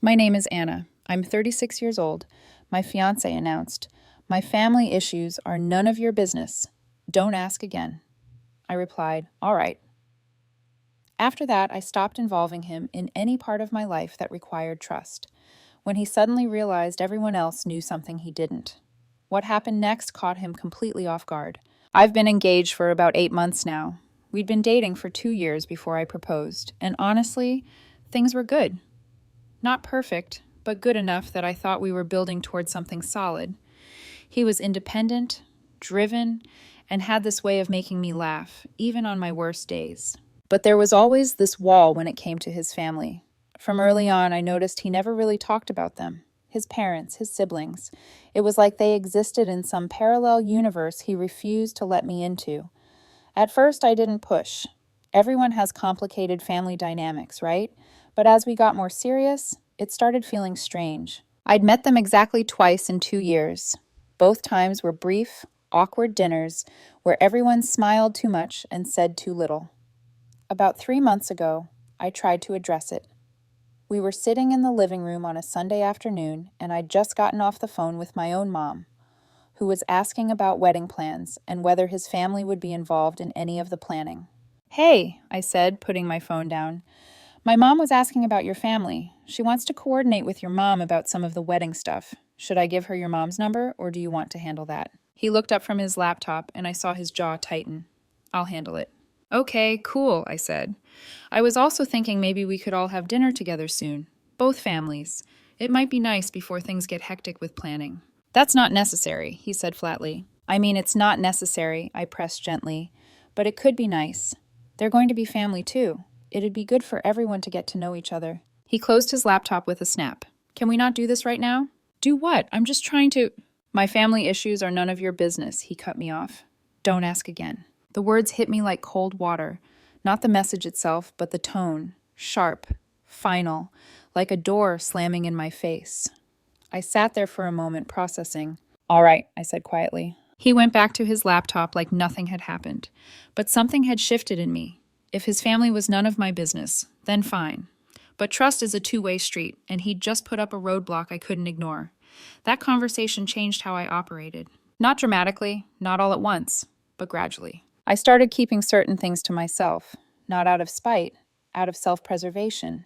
My name is Anna. I'm 36 years old. My fiancé announced, "My family issues are none of your business. Don't ask again." I replied, "All right." After that, I stopped involving him in any part of my life that required trust, when he suddenly realized everyone else knew something he didn't. What happened next caught him completely off guard. I've been engaged for about 8 months now. We'd been dating for 2 years before I proposed, and honestly, things were good. Not perfect, but good enough that I thought we were building towards something solid. He was independent, driven, and had this way of making me laugh, even on my worst days. But there was always this wall when it came to his family. From early on, I noticed he never really talked about them. His parents, his siblings. It was like they existed in some parallel universe he refused to let me into. At first, I didn't push. Everyone has complicated family dynamics, right? But as we got more serious, it started feeling strange. I'd met them exactly twice in 2 years. Both times were brief, awkward dinners where everyone smiled too much and said too little. About 3 months ago, I tried to address it. We were sitting in the living room on a Sunday afternoon, and I'd just gotten off the phone with my own mom, who was asking about wedding plans and whether his family would be involved in any of the planning. "Hey," I said, putting my phone down. "My mom was asking about your family. She wants to coordinate with your mom about some of the wedding stuff. Should I give her your mom's number, or do you want to handle that?" He looked up from his laptop, and I saw his jaw tighten. "I'll handle it." "Okay, cool," I said. "I was also thinking maybe we could all have dinner together soon. Both families. It might be nice before things get hectic with planning." "That's not necessary," he said flatly. "I mean, it's not necessary," I pressed gently, "but it could be nice. They're going to be family too. It'd be good for everyone to get to know each other." He closed his laptop with a snap. "Can we not do this right now?" "Do what? I'm just trying to—" "My family issues are none of your business," he cut me off. "Don't ask again." The words hit me like cold water. Not the message itself, but the tone. Sharp, final, like a door slamming in my face. I sat there for a moment, processing. "All right," I said quietly. He went back to his laptop like nothing had happened. But something had shifted in me. If his family was none of my business, then fine. But trust is a two-way street, and he'd just put up a roadblock I couldn't ignore. That conversation changed how I operated. Not dramatically, not all at once, but gradually. I started keeping certain things to myself, not out of spite, out of self-preservation.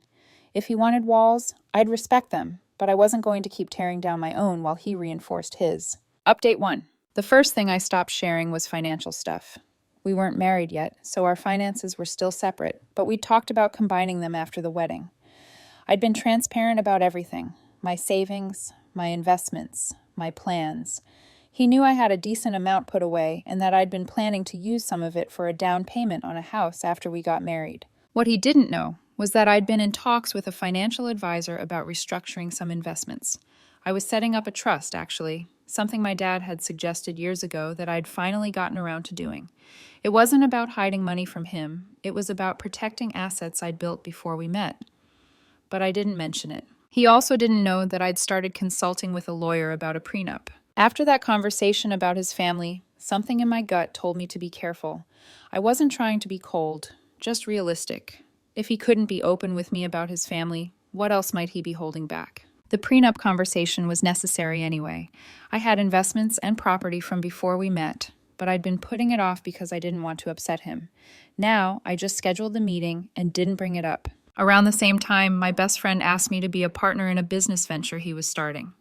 If he wanted walls, I'd respect them, but I wasn't going to keep tearing down my own while he reinforced his. Update 1. The first thing I stopped sharing was financial stuff. We weren't married yet, so our finances were still separate, but we talked about combining them after the wedding. I'd been transparent about everything, my savings, my investments, my plans. He knew I had a decent amount put away and that I'd been planning to use some of it for a down payment on a house after we got married. What he didn't know was that I'd been in talks with a financial advisor about restructuring some investments. I was setting up a trust, actually, something my dad had suggested years ago that I'd finally gotten around to doing. It wasn't about hiding money from him. It was about protecting assets I'd built before we met. But I didn't mention it. He also didn't know that I'd started consulting with a lawyer about a prenup. After that conversation about his family, something in my gut told me to be careful. I wasn't trying to be cold, just realistic. If he couldn't be open with me about his family, what else might he be holding back? The prenup conversation was necessary anyway. I had investments and property from before we met, but I'd been putting it off because I didn't want to upset him. Now, I just scheduled the meeting and didn't bring it up. Around the same time, my best friend asked me to be a partner in a business venture he was starting.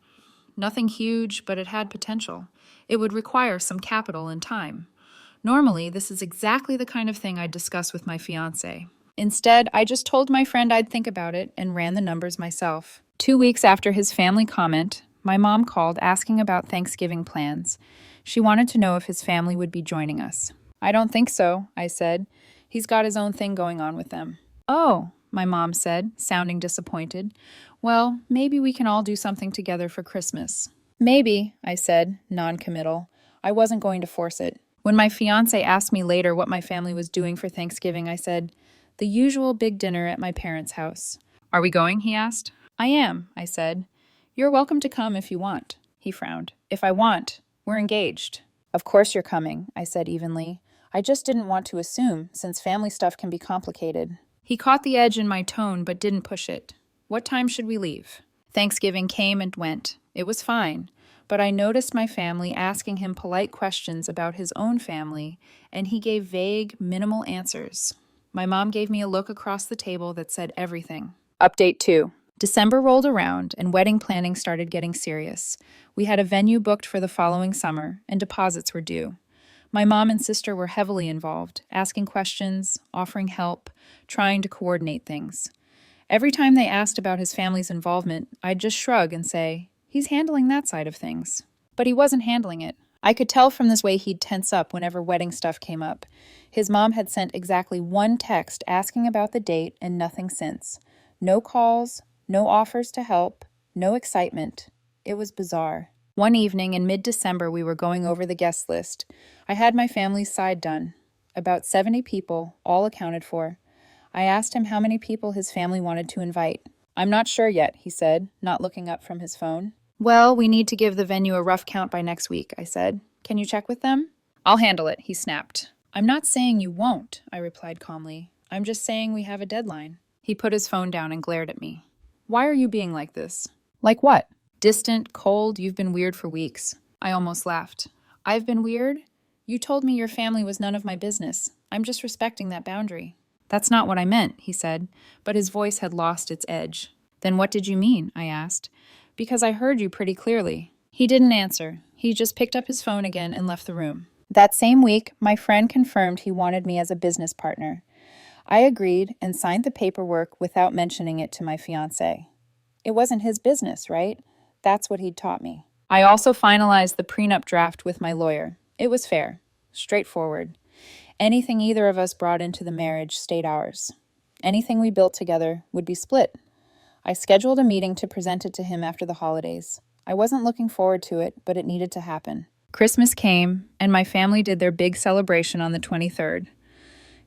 Nothing huge, but it had potential. It would require some capital and time. Normally, this is exactly the kind of thing I'd discuss with my fiancé. Instead, I just told my friend I'd think about it and ran the numbers myself. 2 weeks after his family comment, my mom called asking about Thanksgiving plans. She wanted to know if his family would be joining us. "I don't think so," I said. "He's got his own thing going on with them." "Oh," my mom said, sounding disappointed. "Well, maybe we can all do something together for Christmas." "Maybe," I said, non-committal. I wasn't going to force it. When my fiancé asked me later what my family was doing for Thanksgiving, I said, "The usual big dinner at my parents' house." "Are we going?" he asked. "I am," I said. "You're welcome to come if you want." He frowned. "If I want, we're engaged." "Of course you're coming," I said evenly. I just didn't want to assume, since family stuff can be complicated. He caught the edge in my tone but didn't push it. What time should we leave? Thanksgiving came and went. It was fine, but I noticed my family asking him polite questions about his own family, and he gave vague, minimal answers. My mom gave me a look across the table that said everything. Update 2. December rolled around, and wedding planning started getting serious. We had a venue booked for the following summer, and deposits were due. My mom and sister were heavily involved, asking questions, offering help, trying to coordinate things. Every time they asked about his family's involvement, I'd just shrug and say, "He's handling that side of things." But he wasn't handling it. I could tell from this way he'd tense up whenever wedding stuff came up. His mom had sent exactly one text asking about the date and nothing since. No calls, no offers to help, no excitement. It was bizarre. One evening in mid-December, we were going over the guest list. I had my family's side done. About 70 people, all accounted for. I asked him how many people his family wanted to invite. "I'm not sure yet," he said, not looking up from his phone. "Well, we need to give the venue a rough count by next week," I said. "Can you check with them?" "I'll handle it," he snapped. "I'm not saying you won't," I replied calmly. "I'm just saying we have a deadline." He put his phone down and glared at me. "Why are you being like this?" "Like what?" "Distant, cold, you've been weird for weeks." I almost laughed. "I've been weird? You told me your family was none of my business. I'm just respecting that boundary." "That's not what I meant," he said, but his voice had lost its edge. "Then what did you mean?" I asked. "Because I heard you pretty clearly." He didn't answer. He just picked up his phone again and left the room. That same week, my friend confirmed he wanted me as a business partner. I agreed and signed the paperwork without mentioning it to my fiancé. It wasn't his business, right? That's what he'd taught me. I also finalized the prenup draft with my lawyer. It was fair, straightforward. Anything either of us brought into the marriage stayed ours. Anything we built together would be split. I scheduled a meeting to present it to him after the holidays. I wasn't looking forward to it, but it needed to happen. Christmas came, and my family did their big celebration on the 23rd.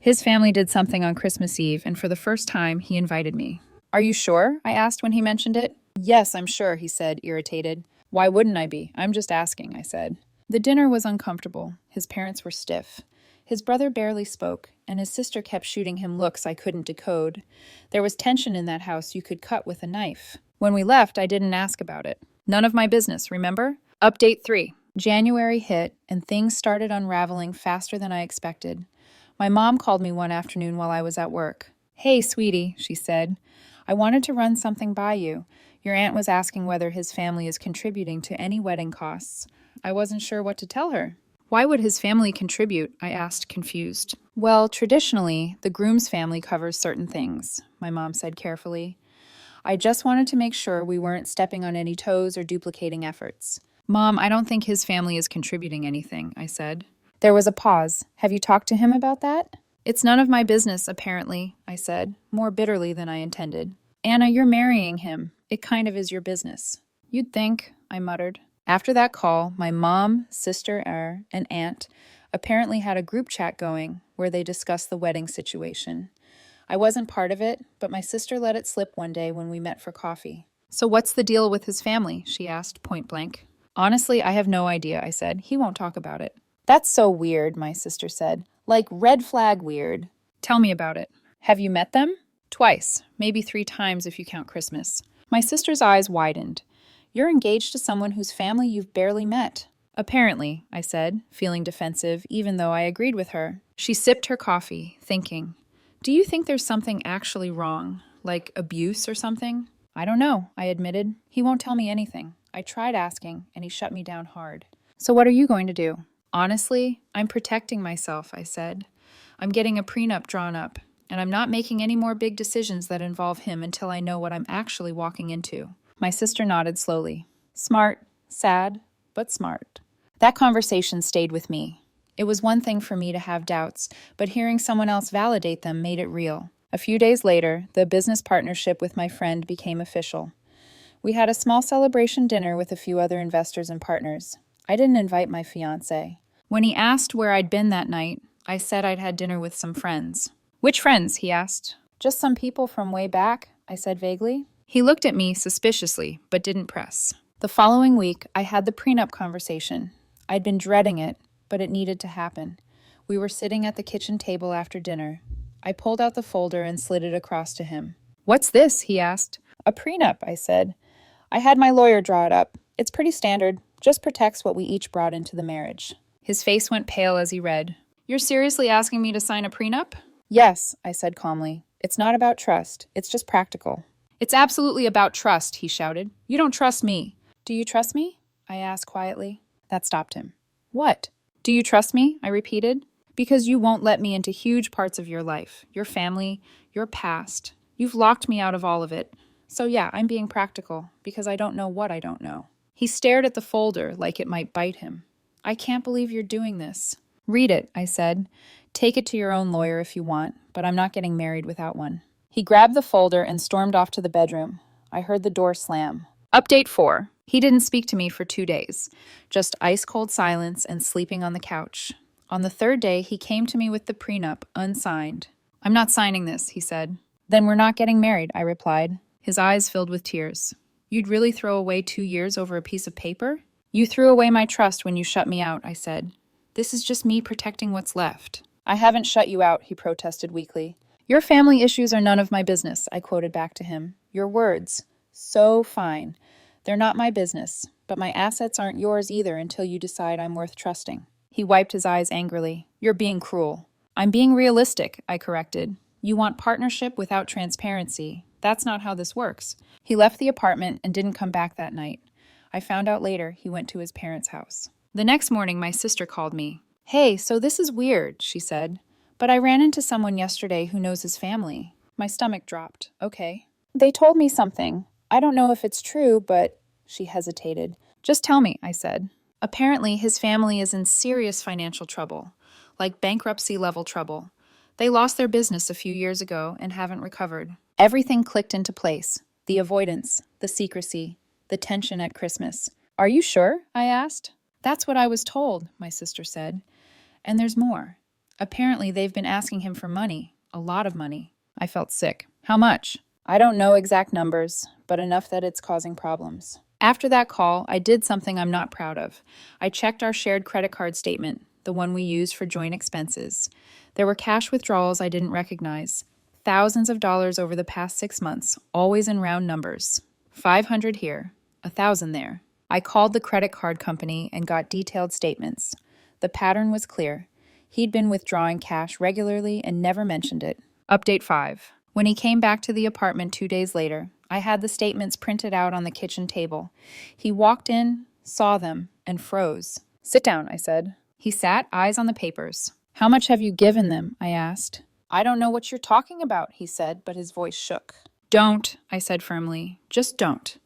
His family did something on Christmas Eve, and for the first time, he invited me. "Are you sure?" I asked when he mentioned it. "Yes, I'm sure," he said, irritated. "Why wouldn't I be? I'm just asking," I said. The dinner was uncomfortable. His parents were stiff. His brother barely spoke, and his sister kept shooting him looks I couldn't decode. There was tension in that house you could cut with a knife. When we left, I didn't ask about it. None of my business, remember? Update 3. January hit, and things started unraveling faster than I expected. My mom called me one afternoon while I was at work. "Hey, sweetie," she said. "I wanted to run something by you. Your aunt was asking whether his family is contributing to any wedding costs." I wasn't sure what to tell her. "Why would his family contribute?" I asked, confused. "Well, traditionally, the groom's family covers certain things," my mom said carefully. "I just wanted to make sure we weren't stepping on any toes or duplicating efforts." "Mom, I don't think his family is contributing anything," I said. There was a pause. "Have you talked to him about that?" "It's none of my business, apparently," I said, more bitterly than I intended. "Anna, you're marrying him. It kind of is your business." "You'd think," I muttered. After that call, my mom, sister, and aunt apparently had a group chat going where they discussed the wedding situation. I wasn't part of it, but my sister let it slip one day when we met for coffee. "So what's the deal with his family?" she asked, point blank. "Honestly, I have no idea," I said. "He won't talk about it." "That's so weird," my sister said. "Like red flag weird." "Tell me about it." "Have you met them?" "Twice, maybe 3 times if you count Christmas." My sister's eyes widened. "You're engaged to someone whose family you've barely met." "Apparently," I said, feeling defensive, even though I agreed with her. She sipped her coffee, thinking. "Do you think there's something actually wrong? Like abuse or something?" "I don't know," I admitted. "He won't tell me anything. I tried asking, and he shut me down hard." "So what are you going to do?" "Honestly, I'm protecting myself," I said. "I'm getting a prenup drawn up, and I'm not making any more big decisions that involve him until I know what I'm actually walking into." My sister nodded slowly. Smart, sad, but smart. That conversation stayed with me. It was one thing for me to have doubts, but hearing someone else validate them made it real. A few days later, the business partnership with my friend became official. We had a small celebration dinner with a few other investors and partners. I didn't invite my fiancé. When he asked where I'd been that night, I said I'd had dinner with some friends. "Which friends?" he asked. "Just some people from way back," I said vaguely. He looked at me suspiciously, but didn't press. The following week, I had the prenup conversation. I'd been dreading it, but it needed to happen. We were sitting at the kitchen table after dinner. I pulled out the folder and slid it across to him. "What's this?" he asked. A prenup, I said. I had my lawyer draw it up. It's pretty standard, just protects what we each brought into the marriage. His face went pale as he read. You're seriously asking me to sign a prenup? Yes, I said calmly. It's not about trust, it's just practical. It's absolutely about trust, he shouted. You don't trust me. Do you trust me? I asked quietly. That stopped him. What? Do you trust me? I repeated. Because you won't let me into huge parts of your life, your family, your past. You've locked me out of all of it. So yeah, I'm being practical, because I don't know what I don't know. He stared at the folder like it might bite him. I can't believe you're doing this. Read it, I said. Take it to your own lawyer if you want, but I'm not getting married without one. He grabbed the folder and stormed off to the bedroom. I heard the door slam. Update 4. He didn't speak to me for 2 days. Just ice-cold silence and sleeping on the couch. On the 3rd day, he came to me with the prenup, unsigned. I'm not signing this, he said. Then we're not getting married, I replied. His eyes filled with tears. You'd really throw away 2 years over a piece of paper? You threw away my trust when you shut me out, I said. This is just me protecting what's left. I haven't shut you out, he protested weakly. Your family issues are none of my business, I quoted back to him. Your words. So fine. They're not my business, but my assets aren't yours either until you decide I'm worth trusting. He wiped his eyes angrily. You're being cruel. I'm being realistic, I corrected. You want partnership without transparency. That's not how this works. He left the apartment and didn't come back that night. I found out later he went to his parents' house. The next morning, my sister called me. Hey, so this is weird, she said. But I ran into someone yesterday who knows his family. My stomach dropped. Okay. They told me something. I don't know if it's true, but... She hesitated. Just tell me, I said. Apparently, his family is in serious financial trouble, like bankruptcy-level trouble. They lost their business a few years ago and haven't recovered. Everything clicked into place. The avoidance, the secrecy, the tension at Christmas. Are you sure? I asked. That's what I was told, my sister said. And there's more. Apparently, they've been asking him for money, a lot of money. I felt sick. How much? I don't know exact numbers, but enough that it's causing problems. After that call, I did something I'm not proud of. I checked our shared credit card statement, the one we use for joint expenses. There were cash withdrawals I didn't recognize. Thousands of dollars over the past 6 months, always in round numbers. 500 here, 1,000 there. I called the credit card company and got detailed statements. The pattern was clear. He'd been withdrawing cash regularly and never mentioned it. Update 5. When he came back to the apartment 2 days later, I had the statements printed out on the kitchen table. He walked in, saw them, and froze. Sit down, I said. He sat, eyes on the papers. How much have you given them? I asked. I don't know what you're talking about, he said, but his voice shook. Don't, I said firmly. Just don't.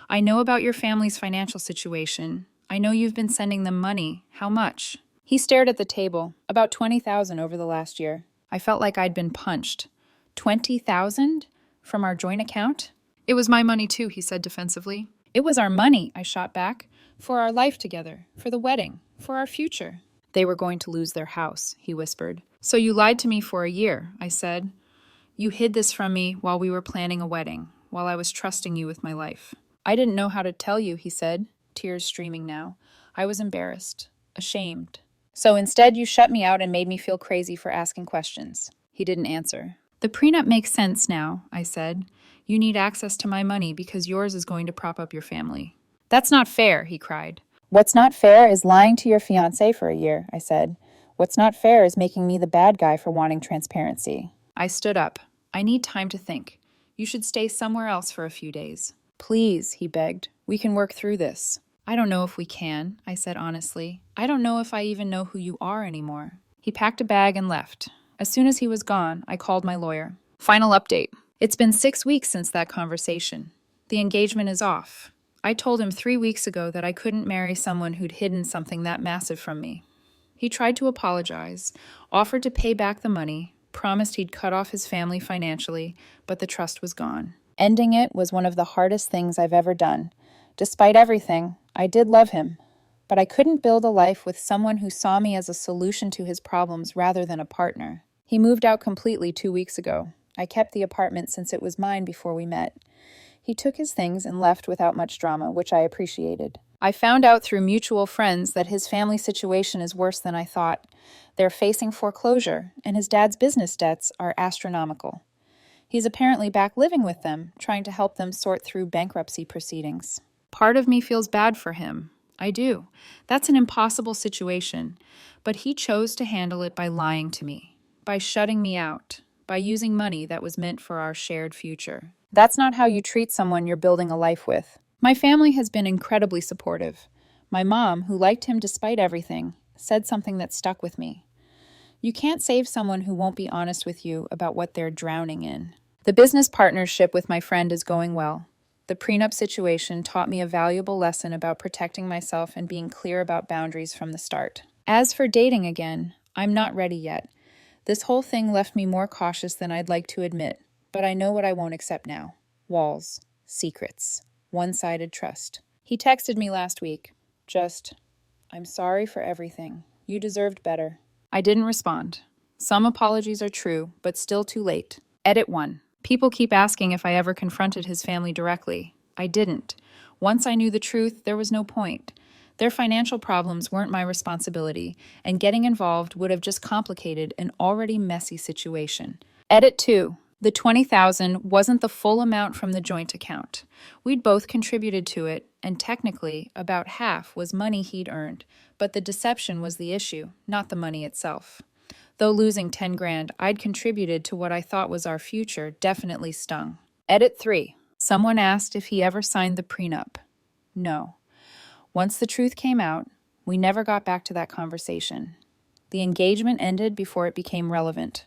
I know about your family's financial situation. I know you've been sending them money. How much? He stared at the table. About $20,000 over the last year. I felt like I'd been punched. $20,000? From our joint account? It was my money too, he said defensively. It was our money, I shot back. For our life together. For the wedding. For our future. They were going to lose their house, he whispered. So you lied to me for a year, I said. You hid this from me while we were planning a wedding, while I was trusting you with my life. I didn't know how to tell you, he said, tears streaming now. I was embarrassed, ashamed. So instead you shut me out and made me feel crazy for asking questions. He didn't answer. The prenup makes sense now, I said. You need access to my money because yours is going to prop up your family. That's not fair, he cried. What's not fair is lying to your fiancé for a year, I said. What's not fair is making me the bad guy for wanting transparency. I stood up. I need time to think. You should stay somewhere else for a few days. Please, he begged. We can work through this. I don't know if we can, I said honestly. I don't know if I even know who you are anymore. He packed a bag and left. As soon as he was gone, I called my lawyer. Final update. It's been 6 weeks since that conversation. The engagement is off. I told him 3 weeks ago that I couldn't marry someone who'd hidden something that massive from me. He tried to apologize, offered to pay back the money, promised he'd cut off his family financially, but the trust was gone. Ending it was one of the hardest things I've ever done. Despite everything, I did love him, but I couldn't build a life with someone who saw me as a solution to his problems rather than a partner. He moved out completely 2 weeks ago. I kept the apartment since it was mine before we met. He took his things and left without much drama, which I appreciated. I found out through mutual friends that his family situation is worse than I thought. They're facing foreclosure, and his dad's business debts are astronomical. He's apparently back living with them, trying to help them sort through bankruptcy proceedings. Part of me feels bad for him. I do. That's an impossible situation. But he chose to handle it by lying to me, by shutting me out, by using money that was meant for our shared future. That's not how you treat someone you're building a life with. My family has been incredibly supportive. My mom, who liked him despite everything, said something that stuck with me. You can't save someone who won't be honest with you about what they're drowning in. The business partnership with my friend is going well. The prenup situation taught me a valuable lesson about protecting myself and being clear about boundaries from the start. As for dating again, I'm not ready yet. This whole thing left me more cautious than I'd like to admit, but I know what I won't accept now. Walls, secrets, one-sided trust. He texted me last week. I'm sorry for everything. You deserved better. I didn't respond. Some apologies are true, but still too late. Edit 1. People keep asking if I ever confronted his family directly. I didn't. Once I knew the truth, there was no point. Their financial problems weren't my responsibility, and getting involved would have just complicated an already messy situation. Edit 2. The $20,000 wasn't the full amount from the joint account. We'd both contributed to it, and technically, about half was money he'd earned, but the deception was the issue, not the money itself. Though losing 10 grand I'd contributed to what I thought was our future definitely stung. Edit 3. Someone asked if he ever signed the prenup. No. Once the truth came out, we never got back to that conversation. The engagement ended before it became relevant.